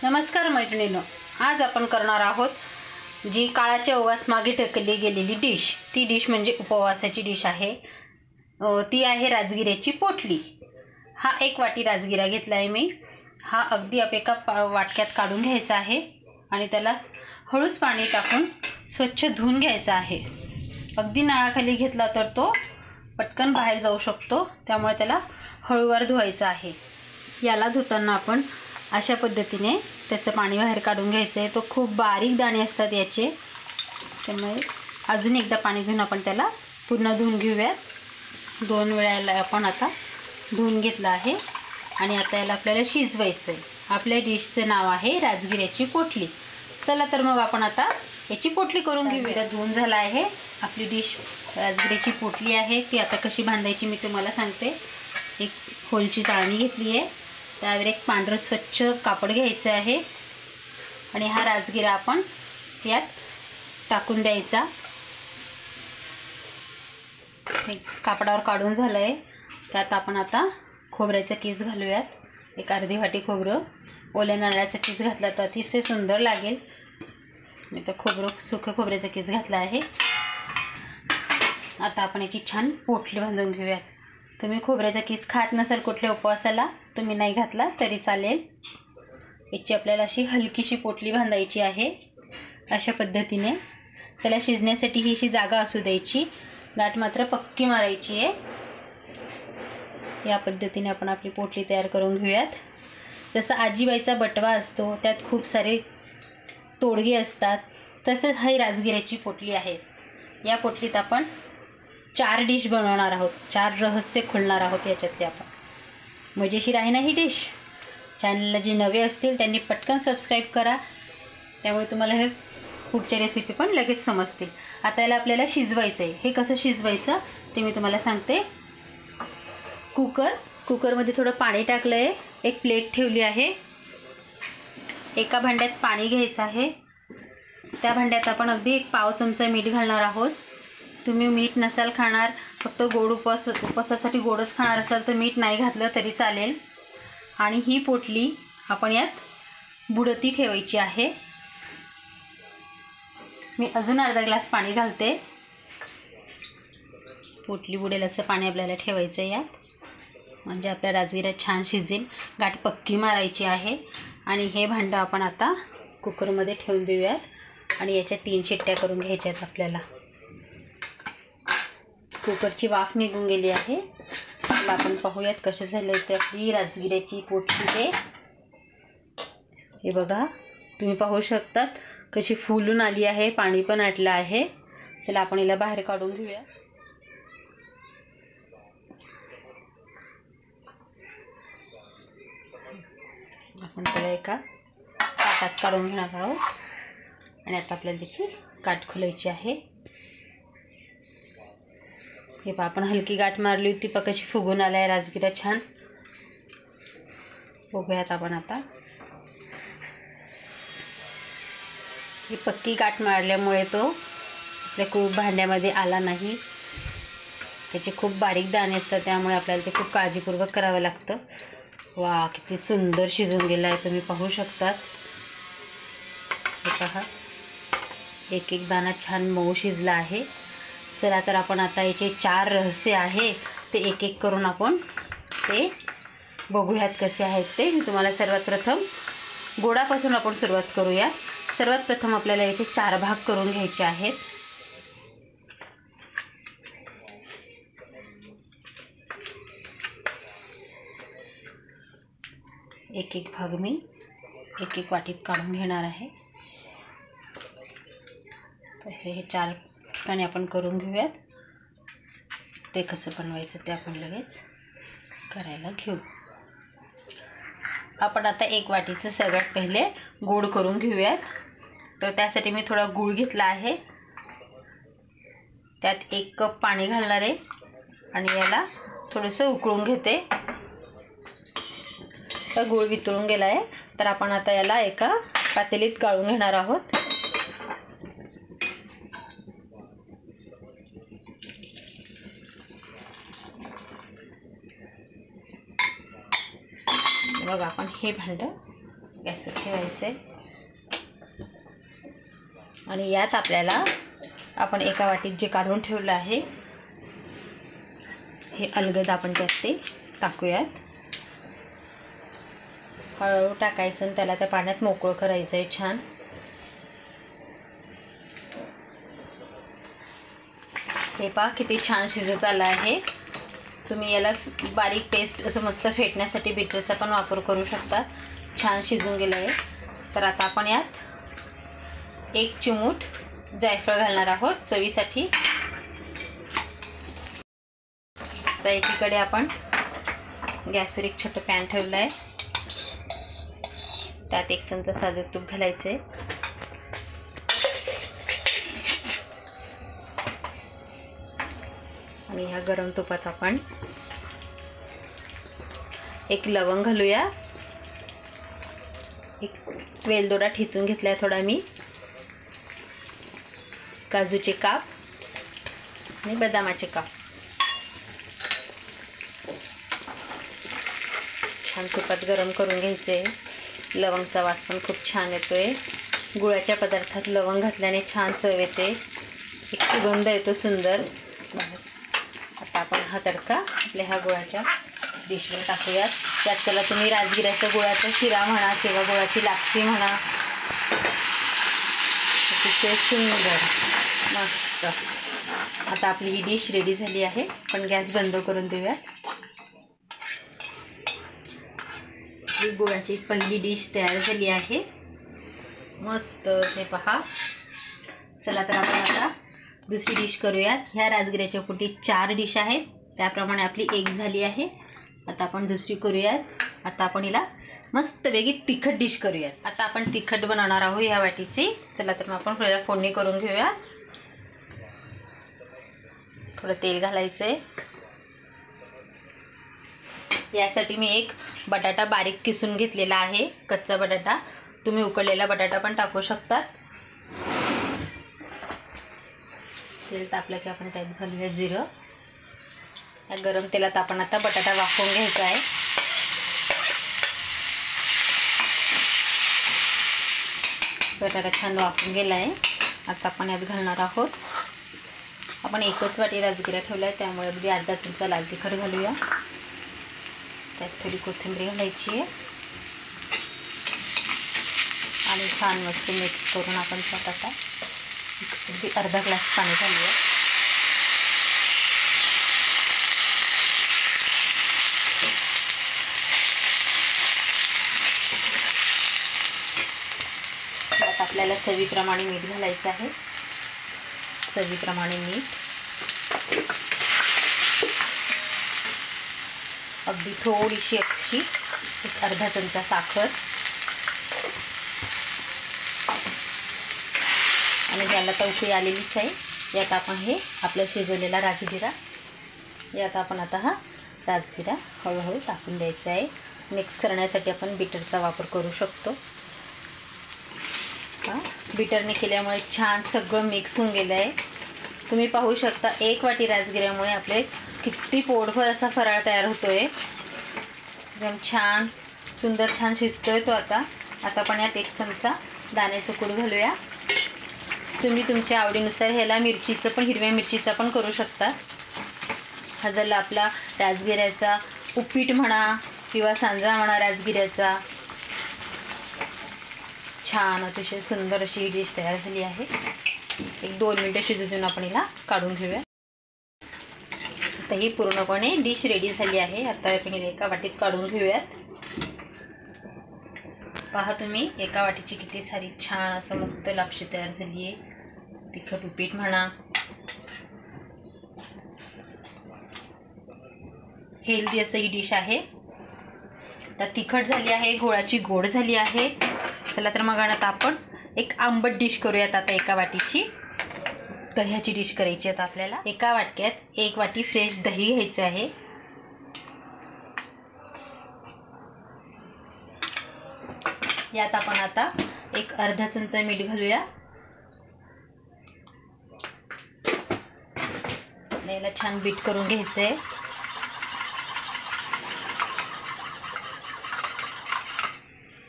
नमस्कार मैत्रिणींनो, आज आपण करणार आहोत जी काळाच्या ओघात मागे ढकलली गेलेली डिश। ती डिश म्हणजे उपवासाची डिश आहे। ती आहे राजगिऱ्याची पोटली। हा 1 वाटी राजगिरा घेतला आहे मी। हा अगदी एका वाटक्यात काढून घ्यायचा आहे आणि त्याला हळूच पाणी टाकून स्वच्छ धुवून घ्यायचा आहे। अगदी नळाखाली घेतला तर तो पटकन बाहेर जाऊ शकतो, त्यामुळे त्याला हळूवार धुवायचा आहे। याला धुताना आपण अशा पद्धतीने त्याचं पाणी बाहेर काढून घ्यायचं आहे। तो खूप बारीक दाणे असतात याचे, त्यामुळे अजून एकदा पाणी घेऊन आपण त्याला पुन्हा धुवून घेऊयात। 2 वेळेला आपण आता धुवून घेतला आहे आणि आता याला आपल्याला शिजवायचं आहे। आपल्या डिशचं नाव आहे राजगिऱ्याची पोटली। चला तर मग आपण आता याची पोटली करून घेऊया। धुवून झाला आहे आपली डिश राजगिऱ्याची पोटली आहे। ती आता कशी बांधायची मी तुम्हाला सांगते। एक खोलची चाळणी घेतली आहे, त्यावर एक पांढरं स्वच्छ कापड घ्यायचं आहे आणि हा राजगिरा आपण यात टाकून द्यायचा। कापडावर काढून झालं आहे, त्यात आपण आता खोबऱ्याचा किस घालूयात। एक अर्धी वाटी खोबरं, ओल्या नारळाचा किस घातला तर अतिशय सुंदर लागेल। मी तर सुकं खोबऱ्याचा किस घातला आहे। आता आपण याची छान पोटली बांधून घेऊयात। तुम्ही खोबऱ्याचा किस खात नसाल कुठल्या उपवासाला, तुम्ही नाही घातला तरी चालेल। याची आपल्याला अशी हलकीशी पोटली बांधायची आहे। अशा पद्धतीने त्याला शिजण्यासाठी ही अशी जागा असू द्यायची, गाठ मात्र पक्की मारायची आहे। या पद्धतीने आपण आपली पोटली तयार करून घेऊयात। जसं आजीबाईचा बटवा असतो, त्यात खूप सारे तोडगे असतात, तसंच ही राजगिऱ्याची पोटली आहे। या पोटलीत आपण 4 डिश बनवणार आहोत, 4 रहस्य खोलणार आहोत याच्यातले आपण। मजेशीर आहे ना ही डिश। चॅनलला जे नवे असतील त्यांनी पटकन सबस्क्राईब करा, त्यामुळे तुम्हाला हे पुढच्या रेसिपी पण लगेच समजतील। आता याला आपल्याला शिजवायचं आहे। हे कसं शिजवायचं ते मी तुम्हाला सांगते। कुकरमध्ये थोडं पाणी टाकलं आहे, एक प्लेट ठेवली आहे। एका भांड्यात पाणी घ्यायचं आहे, त्या भांड्यात आपण अगदी 1 पाव चमचा मीठ घालणार आहोत। तुम्ही मीठ नसाल खाणार, फक्त गोड उपवासासाठी गोडच खाणार असाल तर मीठ नाही घातलं तरी चालेल। आणि ही पोटली आपण यात बुडती ठेवायची आहे। मी अजून अर्धा ग्लास पाणी घालते। पोटली बुडेल असं पाणी आपल्याला ठेवायचं आहे यात, म्हणजे आपल्या राजगिरा छान शिजेल। गाठ पक्की मारायची आहे आणि हे भांडं आपण आता कुकरमध्ये ठेवून देऊयात आणि याच्या 3 शिट्ट्या करून घ्यायच्यात आपल्याला। कुकरची वाफ निघून गेली आहे। आता आपण पाहूयात कसं झालं आहे तर आपली राजगिऱ्याची पोटली। हे बघा, तुम्ही पाहू शकतात कशी फुलून आली आहे, पाणी पण आटलं आहे। चला आपण हिला बाहेर काढून घेऊया। आपण त्याला एका ताटात काढून घेणार आहोत आणि आता आपल्याला त्याची गाठ खोलायची आहे। हे पहा, आपण हलकी गाठ मारली होती, कशी फुगून आला आहे राजगिरा छान। बघूयात आपण आता। ही पक्की गाठ मारल्यामुळे तो आपल्या भांड्यामध्ये आला नाही। त्याचे खूप बारीक दाणे असतात, त्यामुळे आपल्याला ते खूप काळजीपूर्वक करावं लागतं। वा, किती सुंदर शिजून गेला आहे, तुम्ही पाहू शकतात। हे पहा, एक दाणा छान मऊ शिजला आहे। चला तर आपण आता याचे 4 रहस्य आहे ते एक करून आपण ते बघूयात कसे आहेत ते। मी तुम्हाला सर्वात प्रथम गोडापासून आपण सुरुवात करूया। सर्वात प्रथम आपल्याला याचे 4 भाग करून घ्यायचे आहेत। एक भाग मी एक वाटीत काढून घेणार आहे। तर हे 4 ठिकाणी आपण करून घेऊयात। ते कसं बनवायचं ते आपण लगेच करायला घेऊ। आपण आता 1 वाटीचं सगळ्यात पहिले गोड करून घेऊयात। तर त्यासाठी मी थोडा गूळ घेतला आहे, त्यात 1 कप पाणी घालणार आहे आणि याला थोडंसं उकळून घेते। तर गूळ वितळून गेला आहे, तर आपण आता याला एका पातेलीत गाळून घेणार आहोत। बघा, आपण हे भांडं गॅसवर ठेवायचं आहे आणि यात आपल्याला आपण एका वाटीत जे काढून ठेवलं आहे हे अलगद आपण त्यात ते टाकूयात. हळूहळू टाकायचं आणि त्याला त्या पाण्यात मोकळं करायचं आहे छान. हे पहा किती छान शिजत आलं आहे. तुम्ही याला बारीक पेस्ट असं मस्त फेटण्यासाठी बीटरचा पण वापर करू शकता. छान शिजून गेलं आहे. तर आता आपण यात 1 चिमूट जायफळ घालणार आहोत चवीसाठी. आता एकीकडे आपण गॅसवर एक छोटं पॅन ठेवलं आहे. त्यात 1 चमचा साजूक तूप घालायचं आहे. आणि ह्या गरम तुपात आपण एक लवंग घालूया. एक वेलदोडा ठेचून घेतलाय थोडा मी. काजूचे काप आणि बदामाचे काप छान तुपात गरम करून घ्यायचे. लवंगचा वास पण खूप छान येतोय. गुळाच्या पदार्थात लवंग घातल्याने छान चव येते. एक सुगंध येतो सुंदर. बस आता आपण हा तडका आपल्या ह्या गुळाच्या डिशवर टाकूयात. त्यात त्याला तुम्ही राजगिऱ्याचा गुळाचा शिरा म्हणा किंवा गुळाची लापसी म्हणा. अतिशय सुंदर मस्त. आता आपली ही डिश रेडी झाली आहे. पण गॅस बंद करून देऊयात. ही गुळाची पहिली डिश तयार झाली आहे. मस्त हे पहा. चला तर आपण आता दुसरी डिश करूयात. ह्या राजगिऱ्याच्या पोटी 4 डिश आहेत. त्याप्रमाणे आपली 1 झाली आहे. आता आपण दुसरी करूयात. आता आपण हिला मस्त वेगळी तिखट डिश करूयात. आता आपण तिखट बनवणार आहोत ह्या वाटीची. चला तर मग आपण पहिला फोडणी करून घेऊया. थोडं तेल घालायचं आहे. यासाठी मी एक बटाटा बारीक किसून घेतलेला आहे. कच्चा बटाटा. तुम्ही उकडलेला बटाटा पण टाकू शकतात. तेल तापलं की आपण त्यात घालूया जिरं. या गरम तेलात आपण आता बटाटा वाफवून घ्यायचा आहे. बटाटा छान वाफून गेला आहे. आता आपण यात घालणार आहोत. आपण 1च वाटी राजगिरा ठेवला आहे त्यामुळे अगदी अर्धा चमचा लाल तिखट घालूया. त्यात थोडी कोथिंबीर घालायची आहे आणि छान मस्त मिक्स करून आपण त्यात आता अगदी अर्धा ग्लास पाणी घालूया. त्यात आपल्याला चवीप्रमाणे मीठ घालायचं आहे. चवीप्रमाणे मीठ. अगदी थोडीशी अशी एक अर्धा चमचा साखर आणि त्याला तवकी आलेलीच आहे. यात आपण हे आपलं शिजवलेला राजगिरा यात आपण आता हा राजगिरा हळूहळू टाकून द्यायचा आहे. मिक्स करण्यासाठी आपण बीटरचा वापर करू शकतो. बीटरने केल्यामुळे छान सगळं मिक्स होऊन गेलं आहे. तुम्ही पाहू शकता 1 वाटी राजगिऱ्यामुळे आपले किती पोटभर असा फराळ तयार होतोय. एकदम छान सुंदर छान शिजतोय तो. आता आपण यात 1 चमचा दाण्याचं कूट घालूया. तुम्ही तुमच्या आवडीनुसार ह्याला मिरचीचं पण हिरव्या मिरचीचा पण करू शकता. हा झाला आपला राजगिऱ्याचा उपीट म्हणा किंवा सांजा म्हणा राजगिऱ्याचा. छान अतिशय सुंदर अशी ही डिश तयार झाली आहे. 1-2 मिनिटं शिजू देऊन आपण हिला काढून घेऊया. आता ही पूर्णपणे डिश रेडी झाली आहे. आता आपण हिला एका वाटीत काढून घेऊयात. पहा तुम्ही एका वाटीची किती सारी छान असं मस्त लापशी तयार झाली आहे. तिखट उपीट म्हणा हेल्दी असं ही डिश आहे. आता तिखट झाली आहे. गुळाची गोड झाली आहे. चला तर मग आता आपण एक आंबट डिश करूयात. आता एका वाटीची दह्याची डिश करायची आहे. आपल्याला एका वाटक्यात 1 वाटी फ्रेश दही घ्यायचं आहे. यात आपण आता एक अर्धा चमचा मीठ घालूया. याला छान बीट करून घ्यायचं आहे.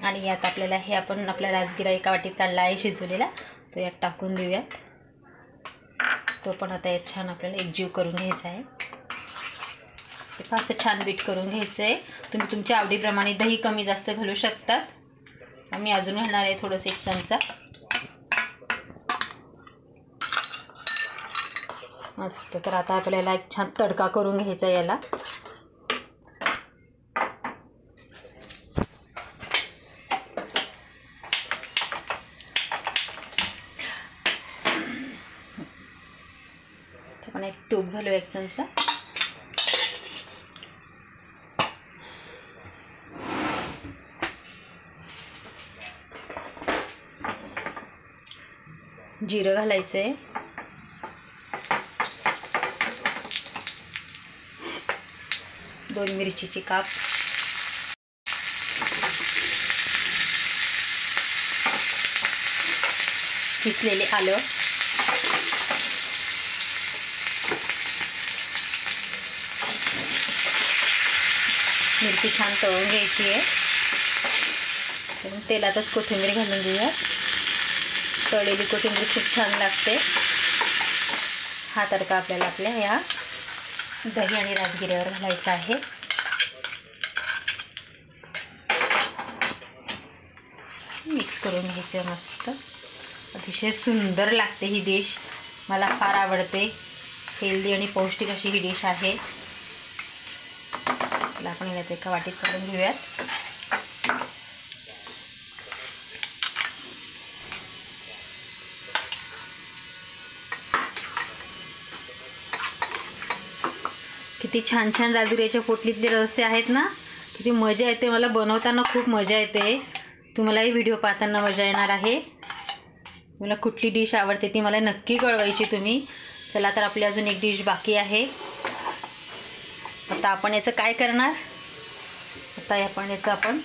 आणि यात आपल्याला हे आपण आपला राजगिरा एका वाटीत काढला आहे शिजवलेला, तो यात टाकून देऊयात. तो पण आता यात छान आपल्याला एकजीव करून घ्यायचा आहे. असं छान बीट करून घ्यायचं आहे. तुम्ही तुमच्या आवडीप्रमाणे दही कमी जास्त घालू शकतात. मी अजून घालणार आहे थोडंसं 1 चमचा. मस्त. तर आता आपल्याला एक छान तडका करून घ्यायचा याला. आपण एक तूप घालू 1 चमचा. जिरं घालायचं आहे. दोन मिरचीची काप, किसलेले आलं, मिरची छान तळून घ्यायची आहे. तेलातच कोथिंबीर घालून देऊया. तळलेली कोथिंबीर खूप छान लागते. हा तडका आपल्याला आपल्या ह्या दही आणि राजगिऱ्यावर घालायचा आहे. मिक्स करून घ्यायचं मस्त. अतिशय सुंदर लागते ही डिश. मला फार आवडते. हेल्दी आणि पौष्टिक अशी ही डिश आहे. चला आपण यात एका वाटीत काढून घेऊयात. किती छान छान राजगिऱ्याच्या पोटलीतले रस्से आहेत ना. किती मजा येते. मला बनवताना खूप मजा येते. तुम्हालाही व्हिडिओ पाहताना मजा येणार आहे. मला कुठली डिश आवडते ती मला नक्की कळवायची तुम्ही. चला तर आपली अजून एक डिश बाकी आहे. आता आपण याचं काय करणार. आता याचं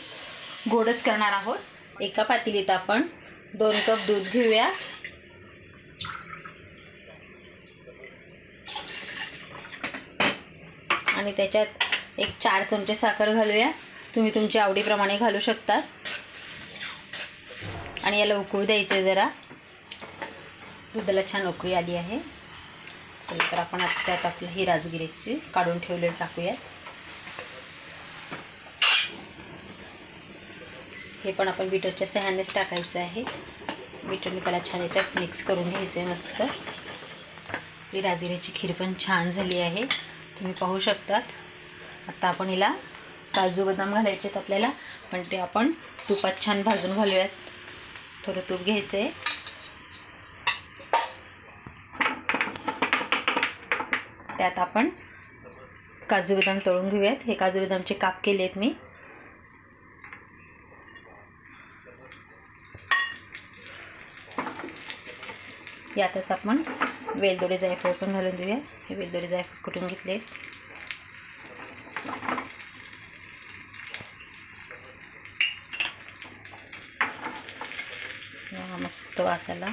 गोडच करणार आहोत. एका पातेलीत आपण 2 कप दूध घेऊया. आणि त्याच्यात 4 चमचे साखर घालूया. तुम्ही तुमच्या आवडीप्रमाणे घालू शकता. आणि याला उकळू द्यायचं आहे जरा. दुधाला छान उकळी आली आहे. चला तर आपण आता त्यात आपलं ही राजगिऱ्याची काढून ठेवलेलं टाकूयात. हे पण आपण बीटरच्या सहाय्यानेच टाकायचं आहे. बीटरने त्याला छान याच्यात मिक्स करून घ्यायचं आहे मस्त. ही राजगिऱ्याची खीर पण छान झाली आहे. तुम्ही पाहू शकतात. आता आपण हिला काजू बदाम घालायचे आहेत आपल्याला, पण ते आपण तुपात छान भाजून घालूयात. थोडं तूप घ्यायचं आहे. त्यात आपण काजू बदाम तळून घेऊयात. हे काजू बदामचे काप केले आहेत मी. यातच आपण वेलदोडे जायफळ पण घालून देऊया. हे वेलदोडे जायफळ कुटून घेतले. मस्त वासाला.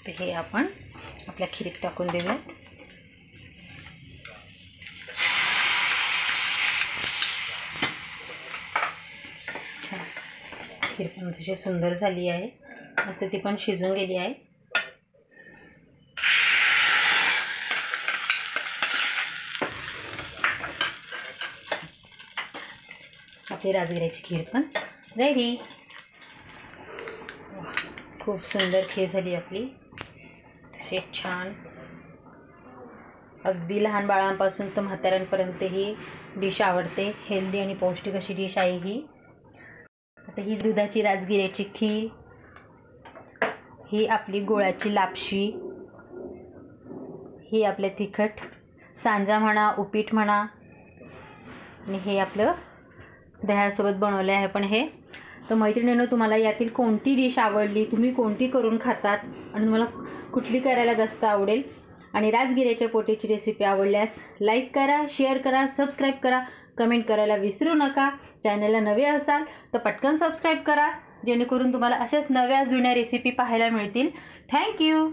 तर हे आपण आपल्या खिरीत टाकून देऊयात. खीर पण अतिशय सुंदर झाली आहे. मस्त ती पण शिजून गेली आहे. आपली राजगिऱ्याची खीर पण रेडी. खूप सुंदर खीर झाली आपली. तशी छान. अगदी लहान बाळांपासून तर म्हाताऱ्यांपर्यंत ही डिश आवडते. हेल्दी आणि पौष्टिक अशी डिश आहे ही. आता ही दुधाची राजगिऱ्याची खीर, ही आपली गुळाची लापशी, ही आपले तिखट सांजा म्हणा, उपीट म्हणा, आणि हे आपलं दह्यासोबत बनवले आहे. पण हे तर मैत्रिणींनो, तुम्हाला यातील कोणती डिश आवडली, तुम्ही कोणती करून खातात आणि तुम्हाला कुठली करायला जास्त आवडेल, आणि राजगिऱ्याच्या पोटेची रेसिपी आवडल्यास लाईक करा, शेअर करा, सबस्क्राईब करा, कमेंट करायला विसरू नका. चॅनलला नवे असाल तर पटकन सबस्क्राईब करा, जेणेकरून तुम्हाला अशाच नव्या जुन्या रेसिपी पाहायला मिळतील. थँक्यू.